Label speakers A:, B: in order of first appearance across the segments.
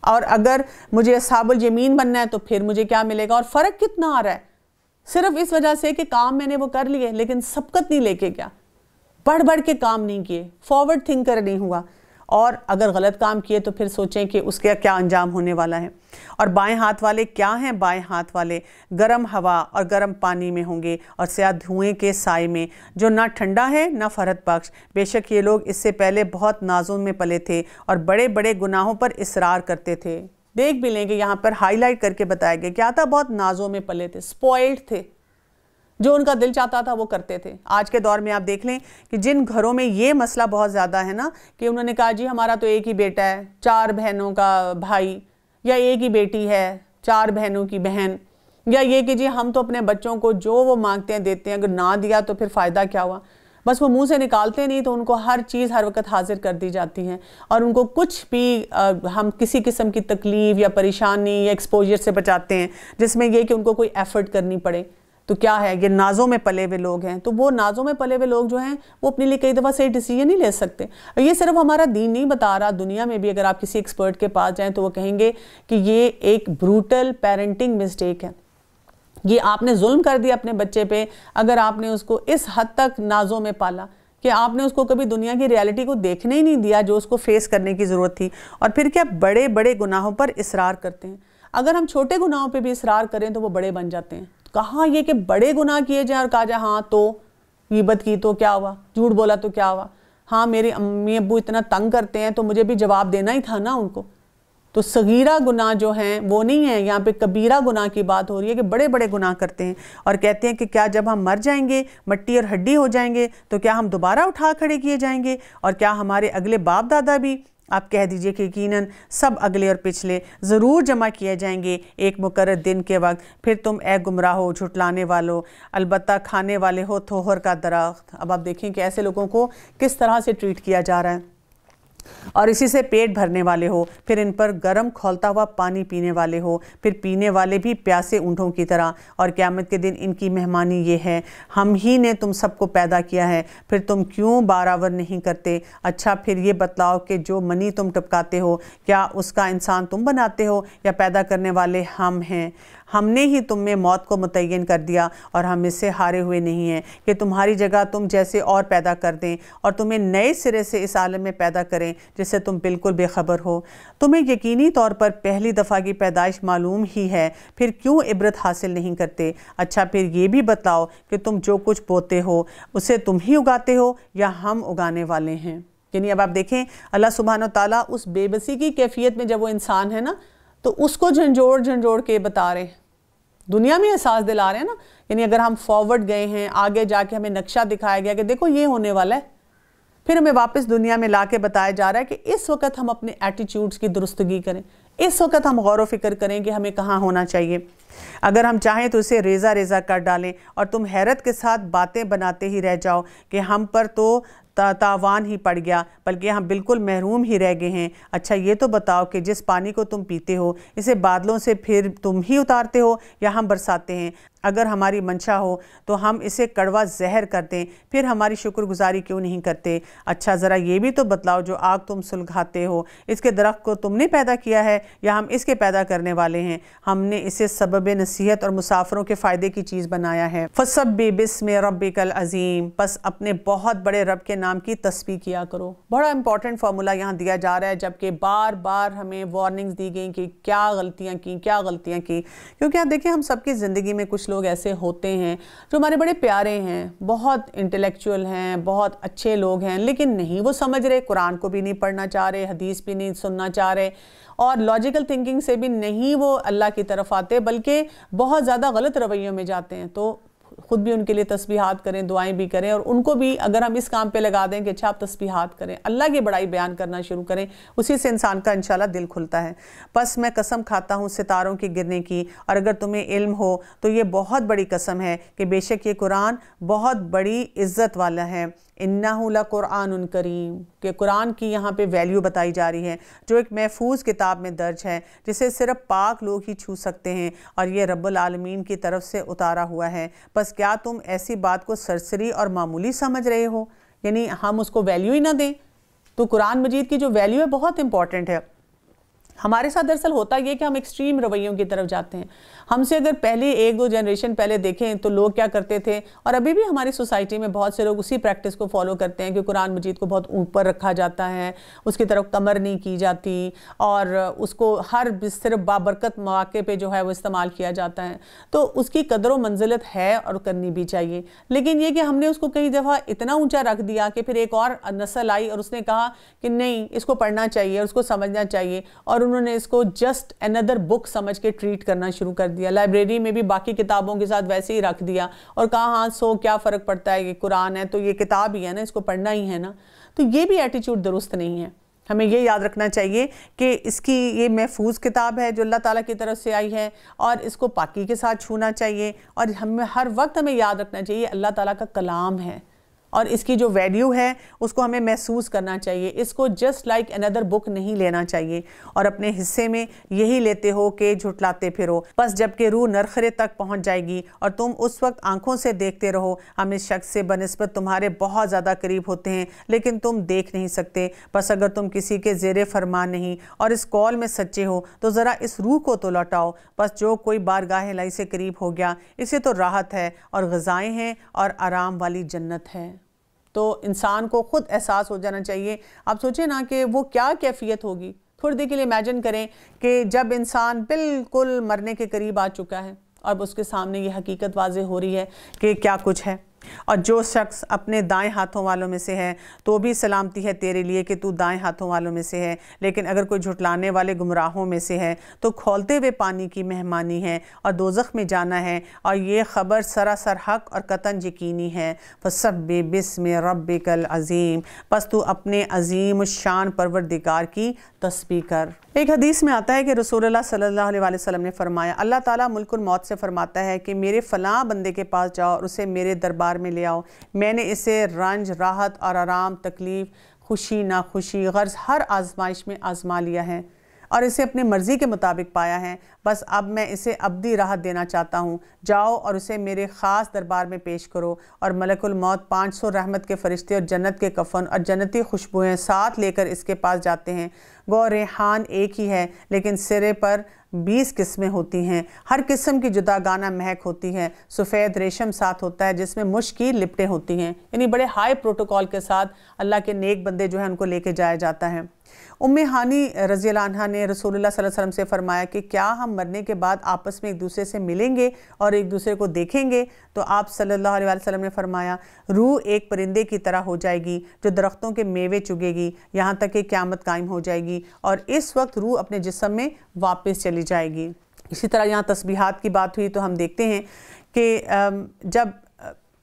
A: اور اگر مجھے اصحاب الیمین بننا ہے تو پھر مجھے کیا ملے گا، اور فرق کتنا آ رہا ہے صرف اس وجہ سے کہ کام میں نے وہ کر لیے لیکن سبقت نہیں لے کے کیا، بڑھ بڑھ کے کام نہیں کیے، فارورڈ تھنکر نہیں ہوا، اور اگر غلط کام کیے تو پھر سوچیں کہ اس کا کیا انجام ہونے والا ہے۔ اور بائیں ہاتھ والے کیا ہیں؟ بائیں ہاتھ والے گرم ہوا اور گرم پانی میں ہوں گے اور سیاہ دھوئیں کے سائے میں، جو نہ ٹھنڈا ہے نہ فرحت بخش۔ بے شک یہ لوگ اس سے پہلے بہت نازوں میں پلے تھے اور بڑے بڑے گناہوں پر اصرار کرتے تھے۔ دیکھ بھی لیں گے یہاں پر ہائی لائٹ کر کے بتایا گیا کیا تھا، بہت نازوں میں پلے تھے، سپوائلڈ تھے، جو ان کا دل چاہتا تھا وہ کرتے تھے۔ آج کے دور میں آپ دیکھ لیں کہ جن گھروں میں یہ مسئلہ بہت زیادہ ہے نا کہ انہوں نے کہا جی ہمارا تو ایک ہی بیٹا ہے، 4 بہنوں کا بھائی، یا ایک ہی بیٹی ہے، 4 بہنوں کی بہن، یا یہ کہ جی ہم تو اپنے بچوں کو جو وہ مانگتے ہیں دیتے ہیں، اگر نہ دیا تو پھر فائدہ کیا ہوا، بس وہ منہ سے نکالتے نہیں تو ان کو ہر چیز ہر وقت حاضر کر دی جاتی ہے، اور ان کو کچھ بھی ہم کسی قسم کی تکلیف یا پریشانی یا ایکسپوجر سے بچاتے ہیں جس میں یہ کہ ان کو کوئی ایفرٹ کرنی پڑے۔ تو کیا ہے، یہ نازوں میں پلے ہوئے لوگ ہیں، تو وہ نازوں میں پلے ہوئے لوگ جو ہیں وہ اپنے لیے کئی دفعہ صحیح ڈیسیژن نہیں لے سکتے۔ یہ صرف ہمارا دین نہیں بتا رہا، دنیا میں بھی اگر آپ کسی ایکسپرٹ کے پاس جائیں تو وہ کہیں گے کہ یہ ایک بروٹل پیرنٹنگ مسٹیک ہے، یہ آپ نے ظلم کر دیا اپنے بچے پہ اگر آپ نے اس کو اس حد تک نازوں میں پالا کہ آپ نے اس کو کبھی دنیا کی ریالٹی کو دیکھنے ہی نہیں دیا جو اس کو فیس کرنے کی ضرورت تھی، اور پھر کیا بڑے بڑے گناہوں پر اصرار کرتے ہیں۔ اگر ہم چھوٹے گناہوں پہ بھی اصرار کریں تو وہ بڑے بن جاتے ہیں۔ کہاں یہ کہ بڑے گناہ کیے جائیں اور کہا جائے ہاں تو غیبت کی تو کیا ہوا، جھوٹ بولا تو کیا ہوا، ہاں میرے امی ابو اتنا تنگ کرتے ہیں تو مجھے بھی جواب دینا ہی تھا نا ان کو۔ تو صغیرہ گناہ جو ہیں وہ نہیں ہیں، یہاں پہ کبیرہ گناہ کی بات ہو رہی ہے کہ بڑے بڑے گناہ کرتے ہیں، اور کہتے ہیں کہ کیا جب ہم مر جائیں گے، مٹی اور ہڈی ہو جائیں گے تو کیا ہم دوبارہ اٹھا کھڑے کیے جائیں گے، اور کیا ہمارے اگلے باپ دادا بھی؟ آپ کہہ دیجئے کہ یقیناً سب اگلے اور پچھلے ضرور جمع کیے جائیں گے ایک مقرر دن کے وقت۔ پھر تم اے گمراہو، جھٹلانے والو، البتہ کھانے والے ہو تھوہر کا درخت۔ اب آپ دیکھیں کہ ایسے لوگوں کو کس طرح سے ٹریٹ کیا جا رہا ہے، اور اسی سے پیٹ بھرنے والے ہو، پھر ان پر گرم کھولتا ہوا پانی پینے والے ہو، پھر پینے والے بھی پیاسے اونٹوں کی طرح، اور قیامت کے دن ان کی مہمانی یہ ہے، ہم ہی نے تم سب کو پیدا کیا ہے، پھر تم کیوں باراور نہیں کرتے؟ اچھا پھر یہ بتلاؤ کہ جو منی تم ٹپکاتے ہو کیا اس کا انسان تم بناتے ہو یا پیدا کرنے والے ہم ہیں؟ ہم نے ہی تم میں موت کو متعین کر دیا اور ہم اس سے ہارے ہوئے نہیں ہیں کہ تمہاری جگہ تم جیسے اور پیدا کر دیں اور تمہیں نئے سرے سے اس عالم میں پیدا کریں جس سے تم بالکل بے خبر ہو۔ تمہیں یقینی طور پر پہلی دفعہ کی پیدائش معلوم ہی ہے، پھر کیوں عبرت حاصل نہیں کرتے؟ اچھا پھر یہ بھی بتلاؤ کہ تم جو کچھ بوتے ہو اسے تم ہی اگاتے ہو یا ہم اگانے والے ہیں؟ یعنی اب آپ دیکھیں اللہ سبحانہ وتعالیٰ اس بے بسی کی کیفیت میں جب وہ انسان ہے نا تو اس کو جھنجھوڑ جھنجھوڑ کے بتا رہے ہیں، دنیا میں احساس دلا رہے ہیں نا۔ یعنی اگر ہم فارورڈ گئے ہیں، آگے جا کے ہمیں نقشہ دکھایا گیا کہ دیکھو یہ ہونے والا ہے، پھر ہمیں واپس دنیا میں لا کے بتایا جا رہا ہے کہ اس وقت ہم اپنے ایٹیچیوڈز کی درستگی کریں، اس وقت ہم غور و فکر کریں کہ ہمیں کہاں ہونا چاہیے۔ اگر ہم چاہیں تو اسے ریزہ ریزہ کر ڈالیں اور تم حیرت کے ساتھ باتیں بناتے ہی رہ جاؤ کہ ہم پر تو تاوان ہی پڑ گیا، بلکہ ہم بالکل محروم ہی رہ گئے ہیں۔ اچھا یہ تو بتاؤ کہ جس پانی کو تم پیتے ہو اسے بادلوں سے پھر تم ہی اتارتے ہو یا ہم برساتے ہیں؟ اگر ہماری منشا ہو تو ہم اسے کڑوا زہر کر دیں، پھر ہماری شکر گزاری کیوں نہیں کرتے؟ اچھا ذرا یہ بھی تو بتلاؤ جو آگ تم سلگاتے ہو اس کے درخت کو تم نے پیدا کیا ہے یا ہم اس کے پیدا کرنے والے ہیں؟ ہم نے اسے سبب نصیحت اور مسافروں کے فائدے کی چیز بنایا ہے۔ فَسَبِّحْ بِاسْمِ رَبِّكَ الْعَظِيمِ، پس اپنے بہت بڑے رب کے نام کی تسبیح کیا کرو۔ بڑا امپورٹنٹ فارمولا یہاں دیا جا رہا ہے، جبکہ بار بار ہمیں وارننگز دی گئیں کہ کیا غلطیاں کی، کیونکہ آپ دیکھیں ہم سب کی زندگی میں کچھ لوگ ایسے ہوتے ہیں جو ہمارے بڑے پیارے ہیں، بہت انٹلیکچوئل ہیں، بہت اچھے لوگ ہیں، لیکن نہیں وہ سمجھ رہے، قرآن کو بھی نہیں پڑھنا چاہ رہے، حدیث بھی نہیں سننا چاہ رہے، اور لاجیکل تھنکنگ سے بھی نہیں وہ اللہ کی طرف آتے، بلکہ بہت زیادہ غلط رویوں میں جاتے ہیں۔ تو خود بھی ان کے لیے تسبیحات کریں، دعائیں بھی کریں، اور ان کو بھی اگر ہم اس کام پہ لگا دیں کہ اچھا آپ تسبیحات کریں، اللہ کی بڑائی بیان کرنا شروع کریں، اسی سے انسان کا انشاءاللہ دل کھلتا ہے۔ پس میں قسم کھاتا ہوں ستاروں کے گرنے کی، اور اگر تمہیں علم ہو تو یہ بہت بڑی قسم ہے کہ بے شک یہ قرآن بہت بڑی عزت والا ہے۔ اِنَّهُ لَقُرْآنٌ کریم، کہ قرآن کی یہاں پہ ویلیو بتائی جا رہی ہے جو ایک محفوظ کتاب میں درج ہے جسے صرف پاک لوگ ہی چھو سکتے ہیں، اور یہ رب العالمین کی طرف سے اتارا ہوا ہے۔ بس کیا تم ایسی بات کو سرسری اور معمولی سمجھ رہے ہو؟ یعنی ہم اس کو ویلیو ہی نہ دیں؟ تو قرآن مجید کی جو ویلیو ہے بہت امپورٹنٹ ہے۔ ہمارے ساتھ دراصل ہوتا یہ کہ ہم ایکسٹریم رویوں کی طرف جاتے ہیں. ہم سے اگر پہلے 1-2 جنریشن پہلے دیکھیں تو لوگ کیا کرتے تھے, اور ابھی بھی ہماری سوسائٹی میں بہت سے لوگ اسی پریکٹس کو فالو کرتے ہیں کہ قرآن مجید کو بہت اوپر رکھا جاتا ہے, اس کی طرف کمر نہیں کی جاتی, اور اس کو ہر صرف بابرکت مواقع پہ جو ہے وہ استعمال کیا جاتا ہے. تو اس کی قدر و منزلت ہے اور کرنی بھی چاہیے, لیکن یہ کہ ہم نے اس کو کئی دفعہ اتنا اونچا رکھ دیا کہ پھر ایک اور نسل آئی اور اس نے کہا کہ نہیں, اس کو پڑھنا چاہیے, اس کو سمجھنا چاہیے, اور انہوں نے اس کو جسٹ another بک سمجھ کے ٹریٹ کرنا شروع کر دیا. لائبریری میں بھی باقی کتابوں کے ساتھ ویسے ہی رکھ دیا اور کہا ہاں سو کیا فرق پڑتا ہے, یہ قرآن ہے تو یہ کتاب ہی ہے نا, اس کو پڑھنا ہی ہے نا. تو یہ بھی ایٹیچیوڈ درست نہیں ہے. ہمیں یہ یاد رکھنا چاہیے کہ اس کی یہ محفوظ کتاب ہے جو اللہ تعالیٰ کی طرف سے آئی ہے, اور اس کو پاکی کے ساتھ چھونا چاہیے, اور ہر وقت ہمیں یاد رکھنا چاہیے اللہ تعالیٰ کا کلام ہے, اور اس کی جو ویلیو ہے اس کو ہمیں محسوس کرنا چاہیے. اس کو جسٹ لائک another بک نہیں لینا چاہیے, اور اپنے حصے میں یہی لیتے ہو کہ جھٹلاتے پھرو. بس جب کہ روح نرخرے تک پہنچ جائے گی اور تم اس وقت آنکھوں سے دیکھتے رہو, ہم اس شخص سے بنسبت تمہارے بہت زیادہ قریب ہوتے ہیں لیکن تم دیکھ نہیں سکتے. بس اگر تم کسی کے زیر فرمان نہیں اور اس قول میں سچے ہو تو ذرا اس روح کو تو لوٹاؤ. بس جو کوئی بارگاہ الہی سے قریب ہو گیا اسے تو راحت ہے اور غذائیں ہیں اور آرام والی جنت ہے. تو انسان کو خود احساس ہو جانا چاہیے. آپ سوچیں نا کہ وہ کیا کیفیت ہوگی. تھوڑی دیر کے لیے امیجن کریں کہ جب انسان بالکل مرنے کے قریب آ چکا ہے اور اس کے سامنے یہ حقیقت واضح ہو رہی ہے کہ کیا کچھ ہے, اور جو شخص اپنے دائیں ہاتھوں والوں میں سے ہے تو بھی سلامتی ہے تیرے لیے کہ تو دائیں ہاتھوں والوں میں سے ہے, لیکن اگر کوئی جھٹلانے والے گمراہوں میں سے ہے تو کھولتے ہوئے پانی کی مہمانی ہے اور دوزخ میں جانا ہے, اور یہ خبر سراسر حق اور قطعاً یقینی ہے. فَسَبِّحْ بِاسْمِ رَبِّكَ الْعَظِيمِ, بس تو اپنے عظیم الشان پروردگار کی تسبیح کر. ایک حدیث میں آتا ہے کہ رسول اللہ صلی اللہ علیہ وسلم نے فرمایا, اللہ تعالیٰ ملک الموت سے فرماتا ہے کہ میرے فلاں بندے کے پاس جاؤ اور اسے میرے دربار میں لے آؤ. میں نے اسے رنج, راحت اور آرام, تکلیف, خوشی, ناخوشی, غرض ہر آزمائش میں آزما لیا ہے اور اسے اپنے مرضی کے مطابق پایا ہے. بس اب میں اسے ابدی راحت دینا چاہتا ہوں. جاؤ اور اسے میرے خاص دربار میں پیش کرو. اور ملک الموت 500 رحمت کے فرشتے اور جنت کے کفن اور جنتی خوشبوئیں ساتھ لے کر اس کے پاس جاتے ہیں. گو ریحان ایک ہی ہے لیکن سرے پر 20 قسمیں ہوتی ہیں. ہر قسم کی جداگانہ مہک ہوتی ہے. سفید ریشم ساتھ ہوتا ہے جس میں مشک کی لپٹیں ہوتی ہیں. یعنی بڑے ہائی پروٹوکول کے ساتھ اللہ کے نیک بندے جو ہیں ان کو لے کے جایا جاتا ہے. ام ہانی رضی اللہ عنہ نے رسول اللہ صلی اللہ علیہ وسلم سے فرمایا کہ کیا ہم مرنے کے بعد آپس میں ایک دوسرے سے ملیں گے اور ایک دوسرے کو دیکھیں گے؟ تو آپ صلی اللہ علیہ وسلم نے فرمایا, روح ایک پرندے کی طرح ہو جائے گی جو درختوں کے میوے چگے گی یہاں تک کہ قیامت قائم ہو جائے گی, اور اس وقت روح اپنے جسم میں واپس چلی جائے گی. اسی طرح یہاں تسبیحات کی بات ہوئی تو ہم دیکھتے ہیں کہ جب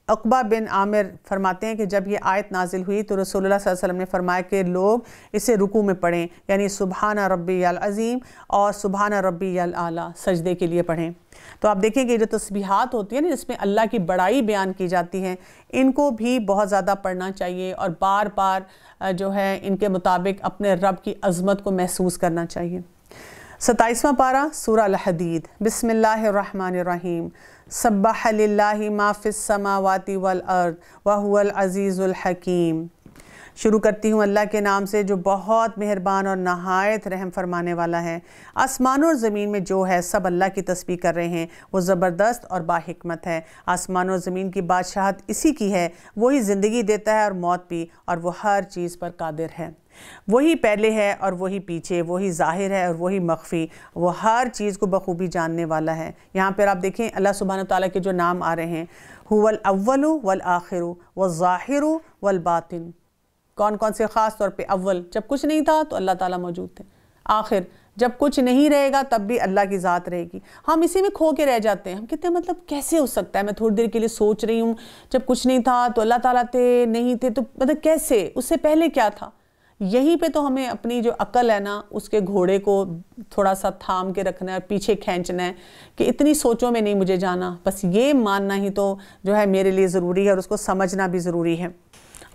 A: عقبہ بن عامر فرماتے ہیں کہ جب یہ آیت نازل ہوئی تو رسول اللہ صلی اللہ علیہ وسلم نے فرمایا کہ لوگ اسے رکوع میں پڑھیں, یعنی سبحان ربی العظیم اور سبحان ربی الاعلیٰ سجدے کے لیے پڑھیں. تو آپ دیکھیں کہ جو تسبیحات ہوتی ہیں نا جس میں اللہ کی بڑائی بیان کی جاتی ہے, ان کو بھی بہت زیادہ پڑھنا چاہیے اور بار بار جو ہے ان کے مطابق اپنے رب کی عظمت کو محسوس کرنا چاہیے. 27واں پارہ سورہ الحدید. بسم اللہ الرحمن الرحیم. سبح للہ ما فی السماوات والارض وہو العزیز الحکیم. شروع کرتی ہوں اللہ کے نام سے جو بہت مہربان اور نہایت رحم فرمانے والا ہے. آسمانوں اور زمین میں جو ہے سب اللہ کی تسبیح کر رہے ہیں, وہ زبردست اور باحکمت ہے. آسمانوں اور زمین کی بادشاہت اسی کی ہے, وہی زندگی دیتا ہے اور موت بھی, اور وہ ہر چیز پر قادر ہے. وہی پہلے ہے اور وہی پیچھے, وہی ظاہر ہے اور وہی مخفی, وہ ہر چیز کو بخوبی جاننے والا ہے. یہاں پر آپ دیکھیں اللہ سبحانہ وتعالیٰ کے جو نام آ رہے ہیں, هو الاول والآخر والظاہر والباطن. کون کون سے؟ خاص طور پہ اول جب کچھ نہیں تھا تو اللہ تعالیٰ موجود تھے, آخر جب کچھ نہیں رہے گا تب بھی اللہ کی ذات رہے گی. ہم اسی میں کھو کے رہ جاتے ہیں. ہم کہتے ہیں مطلب کیسے ہو سکتا ہے, میں تھوڑی دیر کے لیے سوچ رہی ہوں جب کچھ نہیں تھا تو اللہ تعالیٰ تھے, نہیں تھے تو مطلب کیسے, اس سے پہلے کیا تھا؟ یہیں پہ تو ہمیں اپنی جو عقل ہے نا اس کے گھوڑے کو تھوڑا سا تھام کے رکھنا ہے اور پیچھے کھینچنا ہے کہ اتنی سوچوں میں نہیں مجھے جانا, بس یہ ماننا ہی تو جو ہے میرے لیے ضروری ہے اور اس کو سمجھنا بھی ضروری ہے.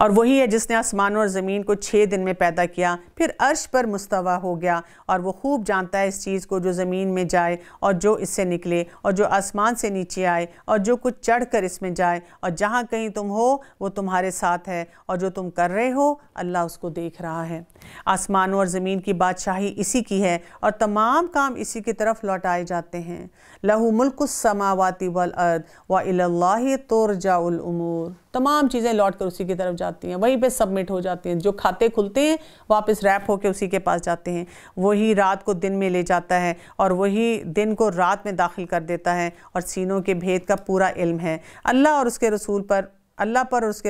A: اور وہی ہے جس نے آسمان اور زمین کو 6 دن میں پیدا کیا، پھر عرش پر مستوی ہو گیا، اور وہ خوب جانتا ہے اس چیز کو جو زمین میں جائے اور جو اس سے نکلے، اور جو آسمان سے نیچے آئے اور جو کچھ چڑھ کر اس میں جائے، اور جہاں کہیں تم ہو وہ تمہارے ساتھ ہے، اور جو تم کر رہے ہو اللہ اس کو دیکھ رہا ہے۔ آسمانوں اور زمین کی بادشاہی اسی کی ہے اور تمام کام اسی کی طرف لوٹائے جاتے ہیں۔ لَهُ مُلْكُ السَّمَاوَاتِ وَالْأَرْضِ وَإِلَى اللَّهِ تُرْجَعُ الْأُمُورُ۔ تمام چیزیں لوٹ کر اسی کی طرف جاتی ہیں، وہیں پہ سبمٹ ہو جاتی ہیں، جو کھاتے کھلتے ہیں واپس ریپ ہو کے اسی کے پاس جاتے ہیں۔ وہی رات کو دن میں لے جاتا ہے اور وہی دن کو رات میں داخل کر دیتا ہے، اور سینوں کے بھید کا پورا علم ہے۔ اللہ اور اس کے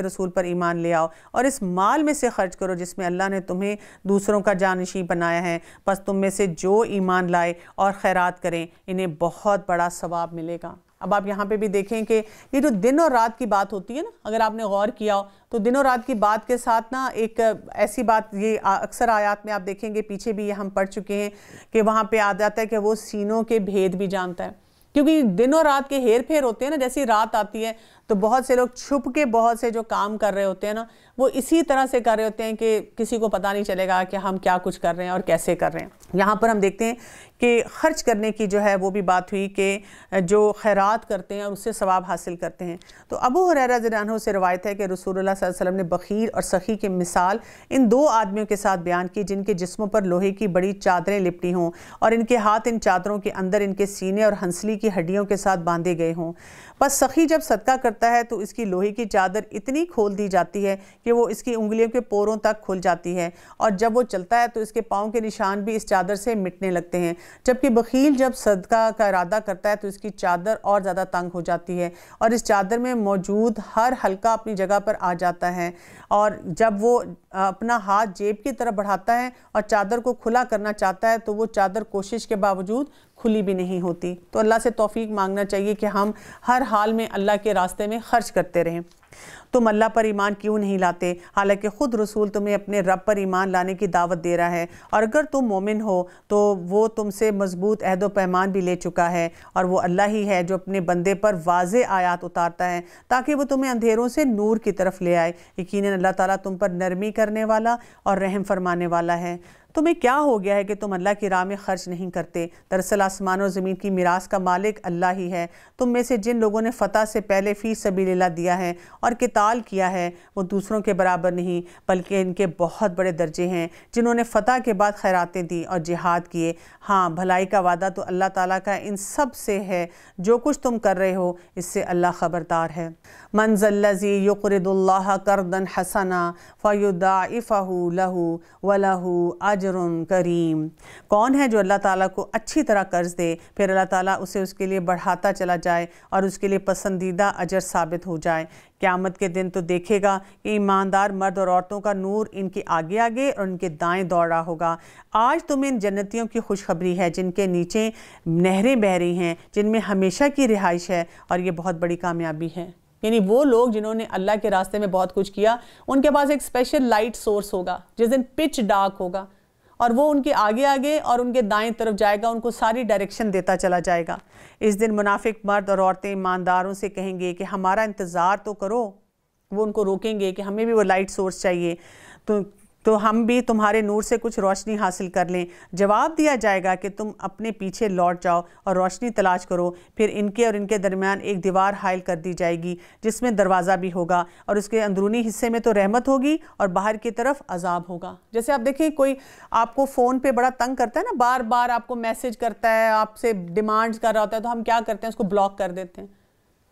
A: رسول پر ایمان لے آؤ اور اس مال میں سے خرچ کرو جس میں اللہ نے تمہیں دوسروں کا جانشین بنایا ہے، پس تم میں سے جو ایمان لائے اور خیرات کریں انہیں بہت بڑا ثواب ملے گا۔ اب آپ یہاں پہ بھی دیکھیں کہ یہ جو دن اور رات کی بات ہوتی ہے نا، اگر آپ نے غور کیا ہو تو دن اور رات کی بات کے ساتھ نا ایک ایسی بات، یہ اکثر آیات میں آپ دیکھیں گے، پیچھے بھی یہ ہم پڑھ چکے ہیں کہ وہاں پہ آ جاتا ہے کہ وہ سینوں کے بھید بھی جانتا ہے، کیونکہ دن اور رات کے ہیر پھیر ہوتے ہیں نا، جیسی رات آتی ہے تو بہت سے لوگ چھپ کے بہت سے جو کام کر رہے ہوتے ہیں نا، وہ اسی طرح سے کر رہے ہوتے ہیں کہ کسی کو پتہ نہیں چلے گا کہ ہم کیا کچھ کر رہے ہیں اور کیسے کر رہے ہیں۔ یہاں پر ہم دیکھتے ہیں کہ خرچ کرنے کی جو ہے وہ بھی بات ہوئی کہ جو خیرات کرتے ہیں اور اس سے ثواب حاصل کرتے ہیں۔ تو ابو ہریرہ رضی اللہ عنہ سے روایت ہے کہ رسول اللہ صلی اللہ علیہ وسلم نے بخیل اور سخی کی مثال ان 2 آدمیوں کے ساتھ بیان کی جن کے جسموں پر لوہے کی بڑی چادریں لپٹی ہوں اور ان کے ہاتھ ان چادروں کے اندر ان کے سینے اور ہنسلی کی ہڈیوں کے ساتھ باندھے گئے ہوں۔ بس سخی جب صدقہ کرتا ہے تو اس کی لوہے کی چادر اتنی کھول دی جاتی ہے کہ وہ اس کی انگلیوں کے پوروں تک کھل جاتی ہے، اور جب وہ چلتا ہے تو اس کے پاؤں کے نشان بھی اس چادر سے مٹنے لگتے ہیں، جبکہ بخیل جب صدقہ کا ارادہ کرتا ہے تو اس کی چادر اور زیادہ تنگ ہو جاتی ہے اور اس چادر میں موجود ہر حلقہ اپنی جگہ پر آ جاتا ہے، اور جب وہ اپنا ہاتھ جیب کی طرف بڑھاتا ہے اور چادر کو کھلا کرنا چاہتا ہے تو وہ چادر کوشش کے باوجود کھلی بھی نہیں ہوتی۔ تو اللہ سے توفیق مانگنا چاہیے کہ ہم ہر حال میں اللہ کے راستے میں خرچ کرتے رہیں۔ تم اللہ پر ایمان کیوں نہیں لاتے حالانکہ خود رسول تمہیں اپنے رب پر ایمان لانے کی دعوت دے رہا ہے، اور اگر تم مومن ہو تو وہ تم سے مضبوط عہد و پیمان بھی لے چکا ہے، اور وہ اللہ ہی ہے جو اپنے بندے پر واضح آیات اتارتا ہے تاکہ وہ تمہیں اندھیروں سے نور کی طرف لے آئے۔ یقیناً اللہ تعالیٰ تم پر نرمی کرنے والا اور رحم فرمانے والا ہے۔ تمہیں کیا ہو گیا ہے کہ تم اللہ کی راہ میں خرچ نہیں کرتے؟ دراصل آسمان اور زمین کی میراث کا مالک اللہ ہی ہے۔ تم میں سے جن لوگوں نے فتح سے پہلے فی سبیل اللہ دیا ہے اور قتال کیا ہے وہ دوسروں کے برابر نہیں بلکہ ان کے بہت بڑے درجے ہیں جنہوں نے فتح کے بعد خیراتیں دی اور جہاد کیے۔ ہاں، بھلائی کا وعدہ تو اللہ تعالیٰ کا ان سب سے ہے، جو کچھ تم کر رہے ہو اس سے اللہ خبردار ہے۔ من ذا الذی یقرض اللہ قرضا حسنا فیضاعفہ لہ ولہ اجر کریم۔ کون ہے جو اللہ تعالیٰ کو اچھی طرح قرض دے پھر اللہ تعالیٰ اسے اس کے لیے بڑھاتا چلا جائے اور اس کے لیے پسندیدہ اجر ثابت ہو جائے۔ قیامت کے دن تو دیکھے گا کہ ایماندار مرد اور عورتوں کا نور ان کے آگے آگے اور ان کے دائیں دوڑ رہا ہوگا۔ آج تمہیں ان جنتیوں کی خوشخبری ہے جن کے نیچے نہریں بہہ رہی ہیں، جن میں ہمیشہ کی رہائش ہے، اور یہ بہت بڑی کامیابی ہے۔ یعنی وہ لوگ جنہوں نے اللہ کے راستے میں بہت کچھ کیا، ان کے پاس ایک اسپیشل لائٹ سورس ہوگا جس دن پچ ڈارک ہوگا، اور وہ ان کے آگے آگے اور ان کے دائیں طرف جائے گا، ان کو ساری ڈائریکشن دیتا چلا جائے گا۔ اس دن منافق مرد اور عورتیں ایمانداروں سے کہیں گے کہ ہمارا انتظار تو کرو، وہ ان کو روکیں گے کہ ہمیں بھی وہ لائٹ سورس چاہیے، تو ہم بھی تمہارے نور سے کچھ روشنی حاصل کر لیں۔ جواب دیا جائے گا کہ تم اپنے پیچھے لوٹ جاؤ اور روشنی تلاش کرو۔ پھر ان کے اور ان کے درمیان ایک دیوار حائل کر دی جائے گی جس میں دروازہ بھی ہوگا، اور اس کے اندرونی حصے میں تو رحمت ہوگی اور باہر کی طرف عذاب ہوگا۔ جیسے آپ دیکھیں کوئی آپ کو فون پہ بڑا تنگ کرتا ہے نا، بار بار آپ کو میسج کرتا ہے، آپ سے ڈیمانڈز کر رہا ہوتا ہے، تو ہم کیا کرتے ہیں؟ اس کو بلاک کر دیتے ہیں،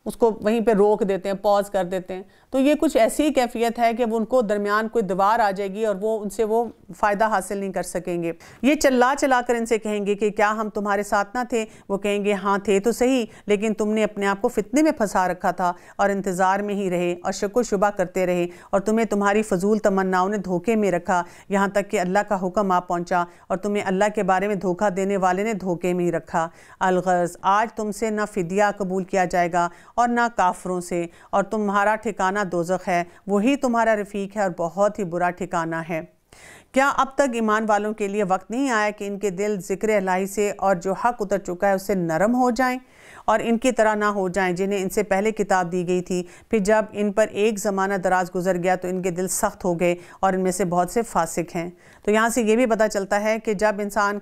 A: اس کو وہیں پہ روک دیتے ہیں، پاز کر دیتے ہیں۔ تو یہ کچھ ایسی کیفیت ہے کہ وہ ان کو درمیان کوئی دیوار آ جائے گی اور وہ ان سے وہ فائدہ حاصل نہیں کر سکیں گے۔ یہ چلا چلا کر ان سے کہیں گے کہ کیا ہم تمہارے ساتھ نہ تھے؟ وہ کہیں گے ہاں تھے تو صحیح، لیکن تم نے اپنے آپ کو فتنے میں پھنسا رکھا تھا اور انتظار میں ہی رہے اور شک و شبہ کرتے رہے، اور تمہیں تمہاری فضول تمناؤں نے دھوکے میں رکھا یہاں تک کہ اللہ کا حکم آ پہنچا، اور تمہیں اللہ کے بارے میں دھوکہ دینے والے نے دھوکے میں ہی رکھا۔ الغرض، آج تم سے نہ فدیہ قبول کیا جائے گا اور نہ کافروں سے، اور تمہارا ٹھکانہ دوزخ ہے، وہی تمہارا رفیق ہے اور بہت ہی برا ٹھکانہ ہے۔ کیا اب تک ایمان والوں کے لیے وقت نہیں آیا کہ ان کے دل ذکر الہی سے اور جو حق اتر چکا ہے اس سے نرم ہو جائیں اور ان کی طرح نہ ہو جائیں جنہیں ان سے پہلے کتاب دی گئی تھی، پھر جب ان پر ایک زمانہ دراز گزر گیا تو ان کے دل سخت ہو گئے اور ان میں سے بہت سے فاسق ہیں۔ تو یہاں سے یہ بھی پتہ چلتا ہے کہ جب انسان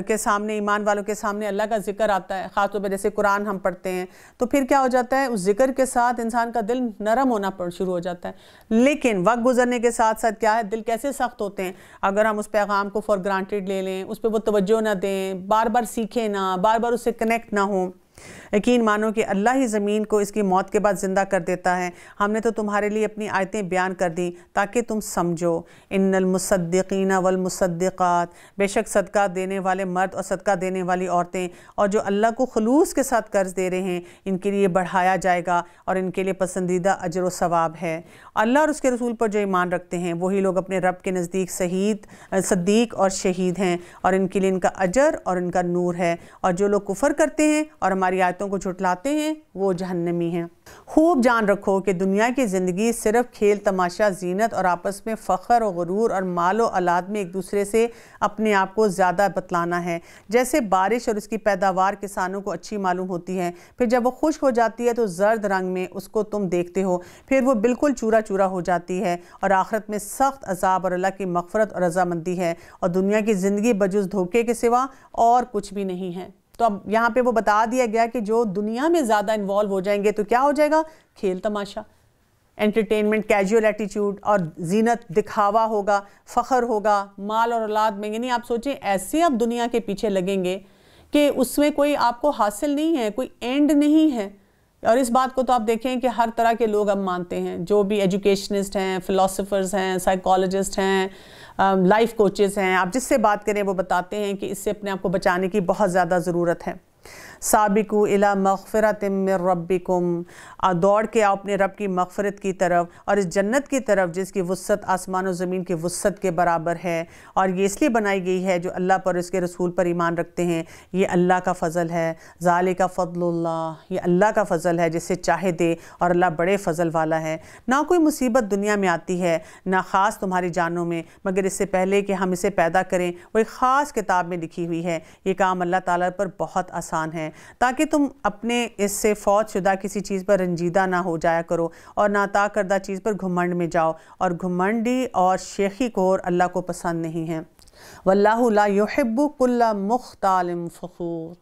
A: کے سامنے، ایمان والوں کے سامنے اللہ کا ذکر آتا ہے، خاص طور پہ جیسے قرآن ہم پڑھتے ہیں، تو پھر کیا ہو جاتا ہے، اس ذکر کے ساتھ انسان کا دل نرم ہونا شروع ہو جاتا ہے۔ لیکن وقت گزرنے کے ساتھ ساتھ کیا ہے، دل کیسے سخت ہوتے ہیں اگر ہم اس پیغام کو فار گرانٹیڈ لے لیں، اس پہ وہ توجہ نہ دیں، بار بار سیکھیں نہ، بار بار اس سے کنیکٹ نہ ہوں۔ یقین مانو کہ اللہ ہی زمین کو اس کی موت کے بعد زندہ کر دیتا ہے۔ ہم نے تو تمہارے لیے اپنی آیتیں بیان کر دیں تاکہ تم سمجھو۔ ان المصدقین والمصدقات، بے شک صدقہ دینے والے مرد اور صدقہ دینے والی عورتیں اور جو اللہ کو خلوص کے ساتھ قرض دے رہے ہیں، ان کے لیے بڑھایا جائے گا اور ان کے لیے پسندیدہ اجر و ثواب ہے۔ اللہ اور اس کے رسول پر جو ایمان رکھتے ہیں وہی لوگ اپنے رب کے نزدیک صدیق اور شہید ہیں، اور ان کے لیے ان کا اجر اور ان کا نور ہے، اور جو لوگ کفر کرتے ہیں اور ہماری آیتوں کو جھٹلاتے ہیں وہ جہنمی ہیں۔ خوب جان رکھو کہ دنیا کی زندگی صرف کھیل تماشا، زینت اور آپس میں فخر و غرور اور مال و اولاد میں ایک دوسرے سے اپنے آپ کو زیادہ بتلانا ہے۔ جیسے بارش اور اس کی پیداوار کسانوں کو اچھی معلوم ہوتی ہے، پھر جب وہ خشک ہو جاتی ہے تو زرد رنگ میں اس کو تم دیکھتے ہو، پھر وہ بالکل چورا چورا ہو جاتی ہے، اور آخرت میں سخت عذاب اور اللہ کی مغفرت اور رضامندی ہے، اور دنیا کی زندگی بجز دھوکے کے سوا اور کچھ بھی نہیں ہے۔ تو اب یہاں پہ وہ بتا دیا گیا کہ جو دنیا میں زیادہ انوالو ہو جائیں گے تو کیا ہو جائے گا، کھیل تماشا، انٹرٹینمنٹ، کیجول ایٹیٹیوڈ اور زینت، دکھاوا ہوگا، فخر ہوگا مال اور اولاد میں۔ یعنی آپ سوچیں ایسے آپ دنیا کے پیچھے لگیں گے کہ اس میں کوئی آپ کو حاصل نہیں ہے، کوئی اینڈ نہیں ہے۔ اور اس بات کو تو آپ دیکھیں کہ ہر طرح کے لوگ اب مانتے ہیں، جو بھی ایجوکیشنسٹ ہیں، فلاسفرز ہیں، سائیکالوجسٹ ہیں، لائف کوچز ہیں، آپ جس سے بات کریں وہ بتاتے ہیں کہ اس سے اپنے آپ کو بچانے کی بہت زیادہ ضرورت ہے۔ سابقوا الی مغفرۃ من ربکم، دوڑ کے آؤ اپنے رب کی مغفرت کی طرف اور اس جنت کی طرف جس کی وسعت آسمان و زمین کی وسعت کے برابر ہے، اور یہ اس لیے بنائی گئی ہے جو اللہ پر اس کے رسول پر ایمان رکھتے ہیں۔ یہ اللہ کا فضل ہے، ذالک فضل اللہ، یہ اللہ کا فضل ہے جسے چاہے دے، اور اللہ بڑے فضل والا ہے۔ نہ کوئی مصیبت دنیا میں آتی ہے، نہ خاص تمہاری جانوں میں، مگر اس سے پہلے کہ ہم اسے پیدا کریں وہ ایک خاص کتاب میں لکھی ہوئی ہے۔ یہ کام اللہ تعالیٰ پر بہت آسان ہے، تاکہ تم اپنے اس سے فوت شدہ کسی چیز پر رنجیدہ نہ ہو جایا کرو اور نہ عطا کردہ چیز پر گھمنڈ میں جاؤ، اور گھمنڈی اور شیخی کور اللہ کو پسند نہیں ہے۔ واللہ لا يحب كل مختال فخور۔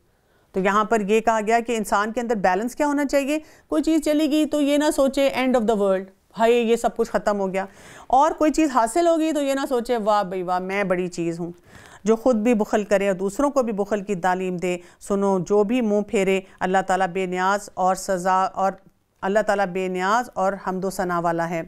A: تو یہاں پر یہ کہا گیا کہ انسان کے اندر بیلنس کیا ہونا چاہیے، کوئی چیز چلی گئی تو یہ نہ سوچے اینڈ آف دا ورلڈ، بھائی یہ سب کچھ ختم ہو گیا، اور کوئی چیز حاصل ہوگی تو یہ نہ سوچے واہ بھائی واہ میں بڑی چیز ہوں۔ جو خود بھی بخل کرے اور دوسروں کو بھی بخل کی تعلیم دے، سنو جو بھی منہ پھیرے، اللہ تعالیٰ بے نیاز اور حمد و ثنا والا ہے۔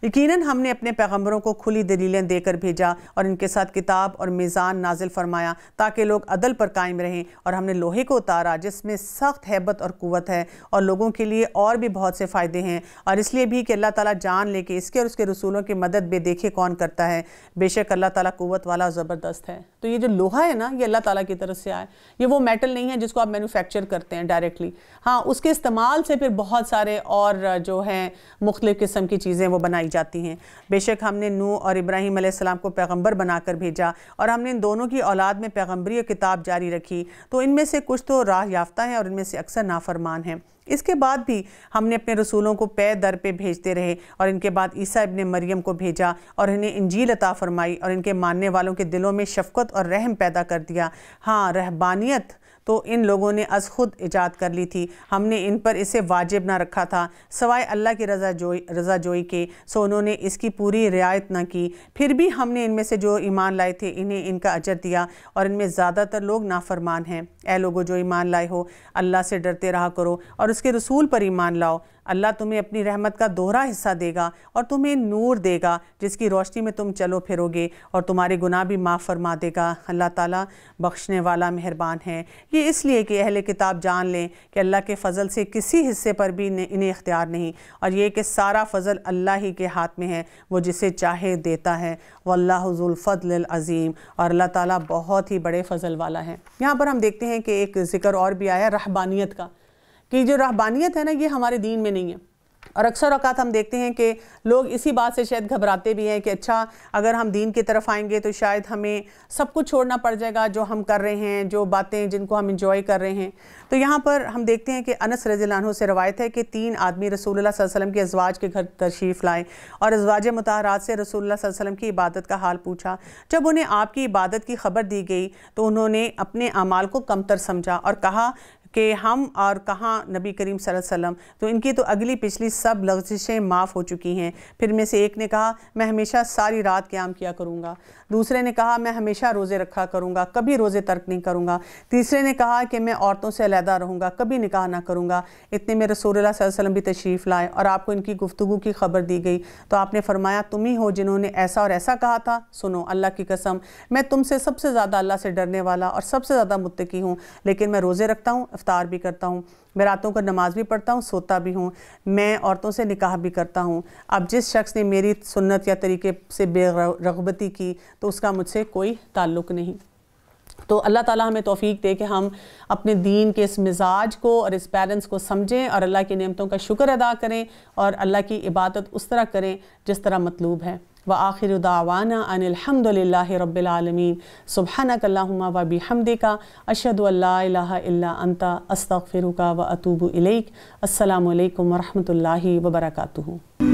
A: یقیناً ہم نے اپنے پیغمبروں کو کھلی دلیلیں دے کر بھیجا اور ان کے ساتھ کتاب اور میزان نازل فرمایا تاکہ لوگ عدل پر قائم رہیں، اور ہم نے لوہے کو اتارا جس میں سخت ہیبت اور قوت ہے، اور لوگوں کے لیے اور بھی بہت سے فائدے ہیں، اور اس لیے بھی کہ اللہ تعالیٰ جان لے کہ اس کے اور اس کے رسولوں کی مدد بے دیکھے کون کرتا ہے۔ بے شک اللہ تعالیٰ قوت والا زبردست ہے۔ تو یہ جو لوہا ہے نا، یہ اللہ تعالیٰ کی طرف سے آئے، یہ وہ میٹل نہیں ہے جس کو آپ مینوفیکچر کرتے ہیں ڈائریکٹلی، ہاں اس کے استعمال سے پھر بہت سارے اور جو ہیں مختلف قسم کی چیزیں وہ بنائی جاتی ہیں۔ بے شک ہم نے نوح اور ابراہیم علیہ السلام کو پیغمبر بنا کر بھیجا، اور ہم نے ان دونوں کی اولاد میں پیغمبری اور کتاب جاری رکھی، تو ان میں سے کچھ تو راہ یافتہ ہیں اور ان میں سے اکثر نافرمان ہیں۔ اس کے بعد بھی ہم نے اپنے رسولوں کو پے در پہ بھیجتے رہے، اور ان کے بعد عیسیٰ ابن مریم کو بھیجا اور انہیں انجیل عطا فرمائی، اور ان کے ماننے والوں کے دلوں میں شفقت اور رحم پیدا کر دیا۔ ہاں رہبانیت تو ان لوگوں نے از خود ایجاد کر لی تھی، ہم نے ان پر اسے واجب نہ رکھا تھا سوائے اللہ کی رضا جوئی کے، سو انہوں نے اس کی پوری رعایت نہ کی۔ پھر بھی ہم نے ان میں سے جو ایمان لائے تھے انہیں ان کا اجر دیا، اور ان میں زیادہ تر لوگ نافرمان ہیں۔ اے لوگو جو ایمان لائے ہو، اللہ سے ڈرتے رہا کرو اور اس کے رسول پر ایمان لاؤ۔ اللہ تمہیں اپنی رحمت کا دوہرا حصہ دے گا اور تمہیں نور دے گا جس کی روشنی میں تم چلو پھرو گے، اور تمہارے گناہ بھی معاف فرما دے گا۔ اللہ تعالیٰ بخشنے والا مہربان ہے۔ یہ اس لیے کہ اہل کتاب جان لیں کہ اللہ کے فضل سے کسی حصے پر بھی انہیں اختیار نہیں، اور یہ کہ سارا فضل اللہ ہی کے ہاتھ میں ہے، وہ جسے چاہے دیتا ہے۔ واللہ ذو الفضل العظیم، اور اللہ تعالیٰ بہت ہی بڑے فضل والا ہے۔ یہاں پر ہم دیکھتے ہیں کہ ایک ذکر اور بھی آیا رہبانیت کا، کہ جو رہبانیت ہے نا یہ ہمارے دین میں نہیں ہے۔ اور اکثر اوقات ہم دیکھتے ہیں کہ لوگ اسی بات سے شاید گھبراتے بھی ہیں کہ اچھا اگر ہم دین کی طرف آئیں گے تو شاید ہمیں سب کچھ چھوڑنا پڑ جائے گا جو ہم کر رہے ہیں، جو باتیں جن کو ہم انجوائے کر رہے ہیں۔ تو یہاں پر ہم دیکھتے ہیں کہ انس رضی اللہ عنہ سے روایت ہے کہ 3 آدمی رسول اللہ صلی اللہ علیہ وسلم کے ازواج کے گھر تشریف لائے اور ازواج مطہرات سے رسول اللہ صلی اللہ علیہ وسلم کی عبادت کا حال پوچھا۔ جب انہیں آپ کی عبادت کی خبر دی گئی تو انہوں نے اپنے اعمال کو کمتر سمجھا اور کہا کہ ہم اور کہاں نبی کریم صلی اللہ علیہ وسلم، تو ان کی تو اگلی پچھلی سب لغزشیں معاف ہو چکی ہیں۔ پھر میں سے ایک نے کہا میں ہمیشہ ساری رات قیام کیا کروں گا، دوسرے نے کہا میں ہمیشہ روزے رکھا کروں گا، کبھی روزے ترک نہیں کروں گا، تیسرے نے کہا کہ میں عورتوں سے علیحدہ رہوں گا، کبھی نکاح نہ کروں گا۔ اتنے میں رسول اللہ صلی اللہ علیہ وسلم بھی تشریف لائے اور آپ کو ان کی گفتگو کی خبر دی گئی تو آپ نے فرمایا تم ہی ہو جنہوں نے ایسا اور ایسا کہا تھا، سنو اللہ کی قسم میں تم سے سب سے زیادہ اللہ سے ڈرنے والا اور سب سے زیادہ متقی ہوں، لیکن میں روزے رکھتا ہوں، افطار بھی کرتا ہوں، میں راتوں کو نماز بھی پڑھتا ہوں، سوتا بھی ہوں، میں عورتوں سے نکاح بھی کرتا ہوں۔ اب جس شخص نے میری سنت یا طریقے سے بے رغبتی کی تو اس کا مجھ سے کوئی تعلق نہیں۔ تو اللہ تعالیٰ ہمیں توفیق دے کہ ہم اپنے دین کے اس مزاج کو اور اس بیلنس کو سمجھیں اور اللہ کی نعمتوں کا شکر ادا کریں اور اللہ کی عبادت اس طرح کریں جس طرح مطلوب ہے۔ وآخر دعوانا ان الحمد للہ رب العالمین سبحانک اللہم وبحمدک اشہد ان لا الہ الا انت استغفرک واتوب الیک۔ السلام علیکم ورحمۃ اللہ وبرکاتہ۔